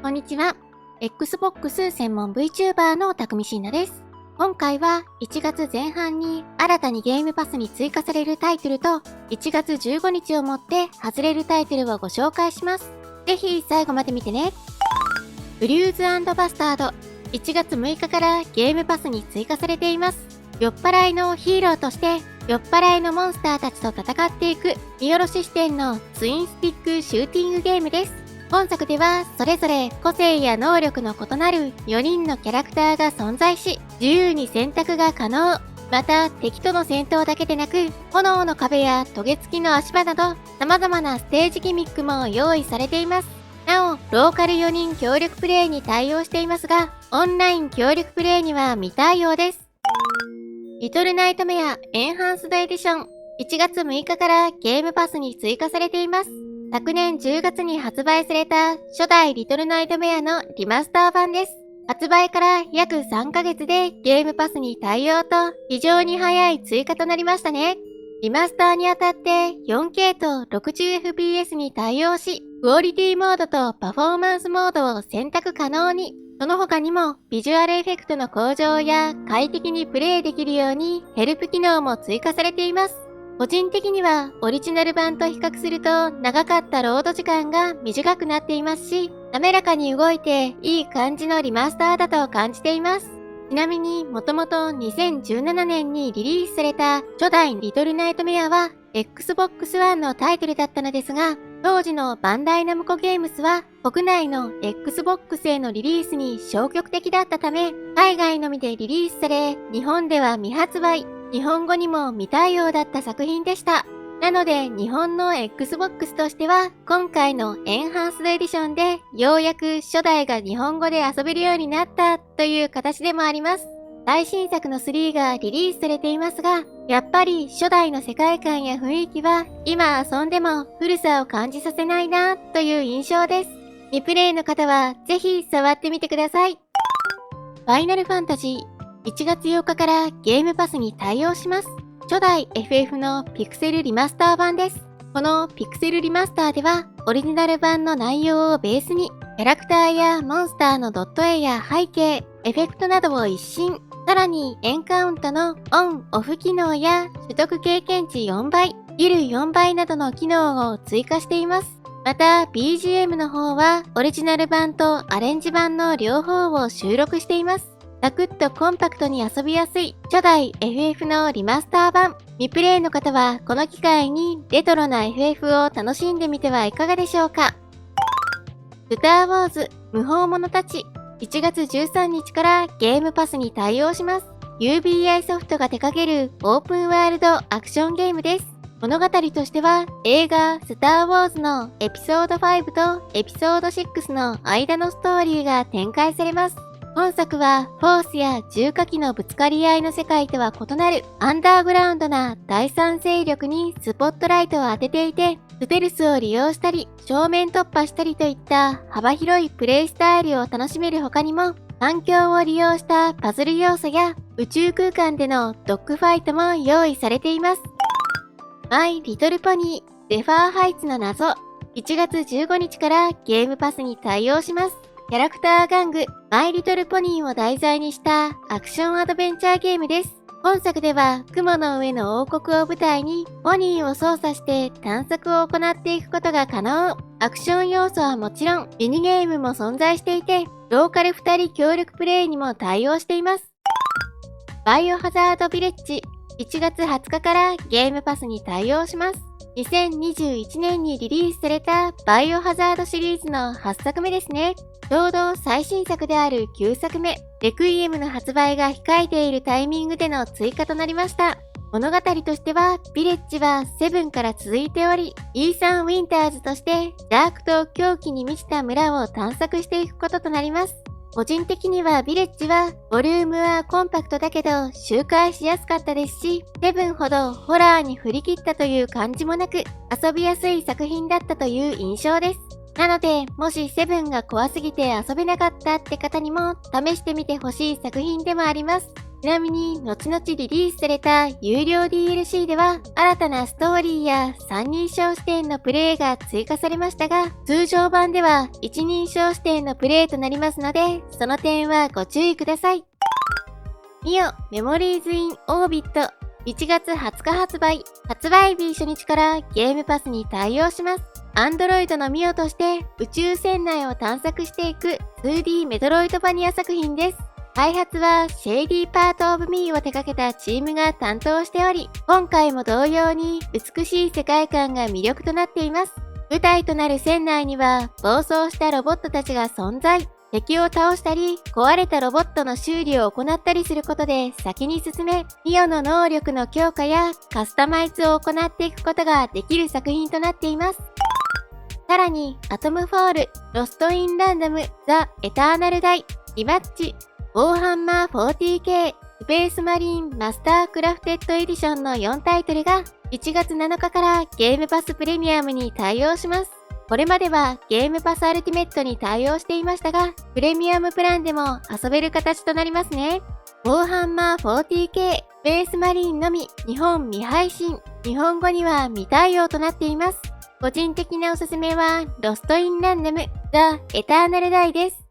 こんにちは。Xbox 専門 VTuber のたくみしんなです。今回は1月前半に新たにゲームパスに追加されるタイトルと1月15日をもって外れるタイトルをご紹介します。ぜひ最後まで見てね。ブリューズ&バスタード、1月6日からゲームパスに追加されています。酔っ払いのヒーローとして酔っ払いのモンスターたちと戦っていく見下ろし視点のツインスティックシューティングゲームです。本作ではそれぞれ個性や能力の異なる4人のキャラクターが存在し、自由に選択が可能。また敵との戦闘だけでなく、炎の壁やトゲ付きの足場など様々なステージギミックも用意されています。なお、ローカル4人協力プレイに対応していますが、オンライン協力プレイには未対応です。リトルナイトメアエンハンスドエディション、1月6日からゲームパスに追加されています。昨年10月に発売された初代リトルナイトメアのリマスター版です。発売から約3ヶ月でゲームパスに対応と非常に早い追加となりましたね。リマスターにあたって 4K と 60fps に対応し、クオリティモードとパフォーマンスモードを選択可能に、その他にもビジュアルエフェクトの向上や快適にプレイできるようにヘルプ機能も追加されています。個人的にはオリジナル版と比較すると長かったロード時間が短くなっていますし、滑らかに動いていい感じのリマスターだと感じています。ちなみにもともと2017年にリリースされた初代リトルナイトメアは Xbox One のタイトルだったのですが、当時のバンダイナムコゲームスは国内の Xbox へのリリースに消極的だったため、海外のみでリリースされ、日本では未発売、日本語にも未対応だった作品でした。なので日本の Xbox としては今回のエンハンスドエディションでようやく初代が日本語で遊べるようになったという形でもあります。最新作の3がリリースされていますが、やっぱり初代の世界観や雰囲気は今遊んでも古さを感じさせないなという印象です。未プレイの方はぜひ触ってみてください。ファイナルファンタジー1月8日からゲームパスに対応します。初代 FF のピクセルリマスター版です。このピクセルリマスターではオリジナル版の内容をベースにキャラクターやモンスターのドット絵や背景、エフェクトなどを一新。さらにエンカウントのオン・オフ機能や取得経験値4倍、ギル4倍などの機能を追加しています。また BGM の方はオリジナル版とアレンジ版の両方を収録しています。サクッとコンパクトに遊びやすい初代 FF のリマスター版。未プレイの方はこの機会にレトロな FF を楽しんでみてはいかがでしょうか。スターウォーズ無法者たち1月13日からゲームパスに対応します。UBI ソフトが手掛けるオープンワールドアクションゲームです。物語としては映画スターウォーズのエピソード5とエピソード6の間のストーリーが展開されます。本作はフォースや重火器のぶつかり合いの世界とは異なるアンダーグラウンドな第三勢力にスポットライトを当てていて、ステルスを利用したり正面突破したりといった幅広いプレイスタイルを楽しめる他にも、環境を利用したパズル要素や宇宙空間でのドッグファイトも用意されています。マイ・リトル・ポニーゼファーハイツの謎1月15日からゲームパスに対応します。キャラクター玩具マイリトルポニーを題材にしたアクションアドベンチャーゲームです。本作では雲の上の王国を舞台にポニーを操作して探索を行っていくことが可能。アクション要素はもちろんミニゲームも存在していて、ローカル2人協力プレイにも対応しています。バイオハザードビレッジ1月20日からゲームパスに対応します。2021年にリリースされたバイオハザードシリーズの8作目ですね。ちょうど最新作である9作目、レクイエムの発売が控えているタイミングでの追加となりました。物語としては、ビレッジはセブンから続いており、イーサン・ウィンターズとしてダークと狂気に満ちた村を探索していくこととなります。個人的にはビレッジはボリュームはコンパクトだけど周回しやすかったですし、セブンほどホラーに振り切ったという感じもなく、遊びやすい作品だったという印象です。なので、もしセブンが怖すぎて遊べなかったって方にも試してみてほしい作品でもあります。ちなみに、後々リリースされた有料 DLC では、新たなストーリーや三人称視点のプレイが追加されましたが、通常版では一人称視点のプレイとなりますので、その点はご注意ください。ミオメモリーズ・イン・オービット1月20日発売日初日からゲームパスに対応します。Android のミオとして宇宙船内を探索していく 2D メトロイドバニア作品です。開発はシェイディーパートオブミーを手掛けたチームが担当しており、今回も同様に美しい世界観が魅力となっています。舞台となる船内には暴走したロボットたちが存在。敵を倒したり、壊れたロボットの修理を行ったりすることで先に進め、ミオの能力の強化やカスタマイズを行っていくことができる作品となっています。さらに、アトムフォール、ロストインランダム、ザ・エターナルダイ、リバッチ、ウォーハンマー 40K、スペースマリーンマスタークラフテッドエディションの4タイトルが1月7日からゲームパスプレミアムに対応します。これまではゲームパスアルティメットに対応していましたが、プレミアムプランでも遊べる形となりますね。ウォーハンマー 40K、スペースマリーンのみ日本未配信、日本語には未対応となっています。個人的なおすすめは、ロストインランダム、ザ・エターナルダイです。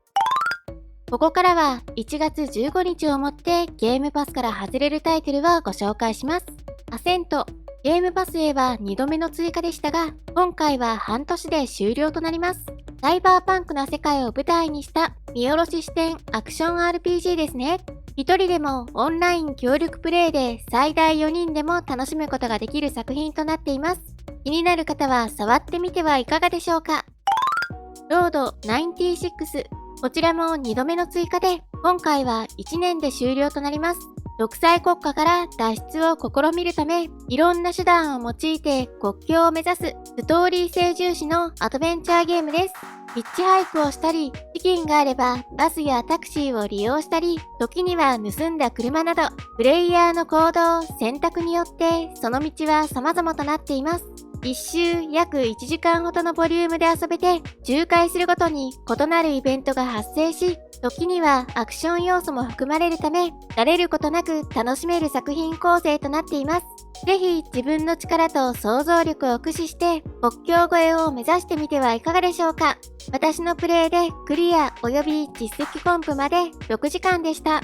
ここからは1月15日をもってゲームパスから外れるタイトルをご紹介します。アセント。ゲームパスへは2度目の追加でしたが、今回は半年で終了となります。サイバーパンクな世界を舞台にした見下ろし視点アクション RPG ですね。一人でもオンライン協力プレイで最大4人でも楽しむことができる作品となっています。気になる方は触ってみてはいかがでしょうか。ロード96。こちらも2度目の追加で、今回は1年で終了となります。独裁国家から脱出を試みるため、いろんな手段を用いて国境を目指すストーリー性重視のアドベンチャーゲームです。ヒッチハイクをしたり、資金があればバスやタクシーを利用したり、時には盗んだ車など、プレイヤーの行動、選択によってその道は様々となっています。一周約1時間ほどのボリュームで遊べて、周回するごとに異なるイベントが発生し、時にはアクション要素も含まれるため、慣れることなく楽しめる作品構成となっています。ぜひ自分の力と想像力を駆使して、国境越えを目指してみてはいかがでしょうか。私のプレイでクリア及び実績コンプまで6時間でした。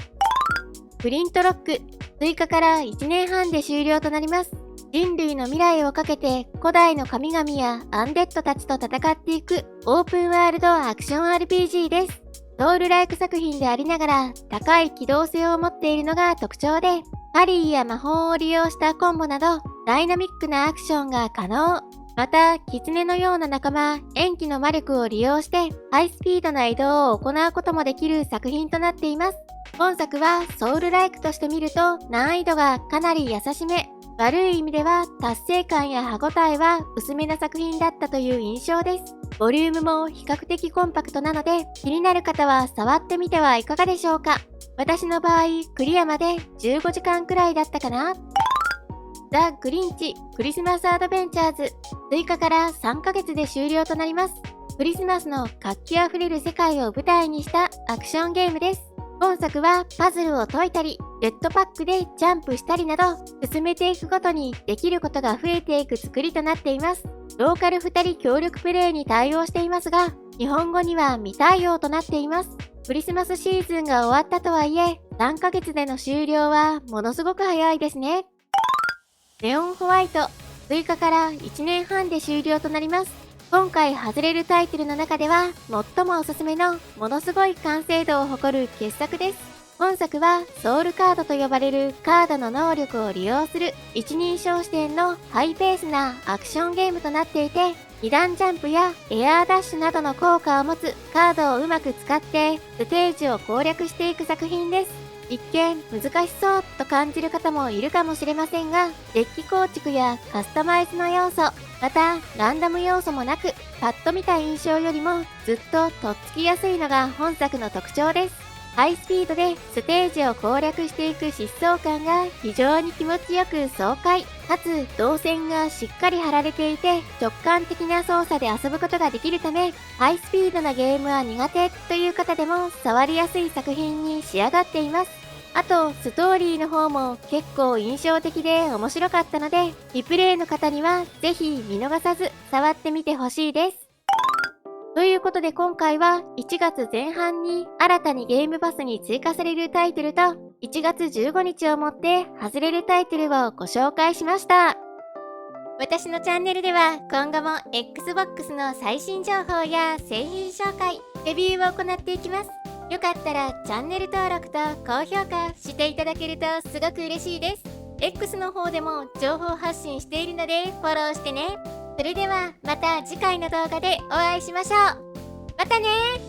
プリントロック、追加から1年半で終了となります。人類の未来をかけて古代の神々やアンデッドたちと戦っていくオープンワールドアクション RPG です。ソウルライク作品でありながら高い機動性を持っているのが特徴で、パリーや魔法を利用したコンボなどダイナミックなアクションが可能。また、狐のような仲間、塩基の魔力を利用してハイスピードな移動を行うこともできる作品となっています。本作はソウルライクとして見ると難易度がかなり優しめ、悪い意味では達成感や歯ごたえは薄めな作品だったという印象です。ボリュームも比較的コンパクトなので、気になる方は触ってみてはいかがでしょうか。私の場合、クリアまで15時間くらいだったかな。ザ・グリンチクリスマスアドベンチャーズ、追加から3ヶ月で終了となります。クリスマスの活気あふれる世界を舞台にしたアクションゲームです。本作はパズルを解いたり、ジェットパックでジャンプしたりなど、進めていくごとにできることが増えていく作りとなっています。ローカル2人協力プレイに対応していますが、日本語には未対応となっています。クリスマスシーズンが終わったとはいえ、3ヶ月での終了はものすごく早いですね。ネオンホワイト、追加から1年半で終了となります。今回外れるタイトルの中では最もおすすめのものすごい完成度を誇る傑作です。本作はソウルカードと呼ばれるカードの能力を利用する一人称視点のハイペースなアクションゲームとなっていて、2段ジャンプやエアーダッシュなどの効果を持つカードをうまく使ってステージを攻略していく作品です。一見難しそうと感じる方もいるかもしれませんが、デッキ構築やカスタマイズの要素、またランダム要素もなく、パッと見た印象よりもずっととっつきやすいのが本作の特徴です。ハイスピードでステージを攻略していく疾走感が非常に気持ちよく爽快、かつ動線がしっかり張られていて直感的な操作で遊ぶことができるため、ハイスピードなゲームは苦手という方でも触りやすい作品に仕上がっています。あと、ストーリーの方も結構印象的で面白かったので、リプレイの方にはぜひ見逃さず触ってみてほしいです。ということで今回は1月前半に新たにゲームパスに追加されるタイトルと1月15日をもって外れるタイトルをご紹介しました。私のチャンネルでは今後も Xbox の最新情報や製品紹介、レビューを行っていきます。よかったらチャンネル登録と高評価していただけるとすごく嬉しいです。X の方でも情報発信しているのでフォローしてね。それではまた次回の動画でお会いしましょう。またねー。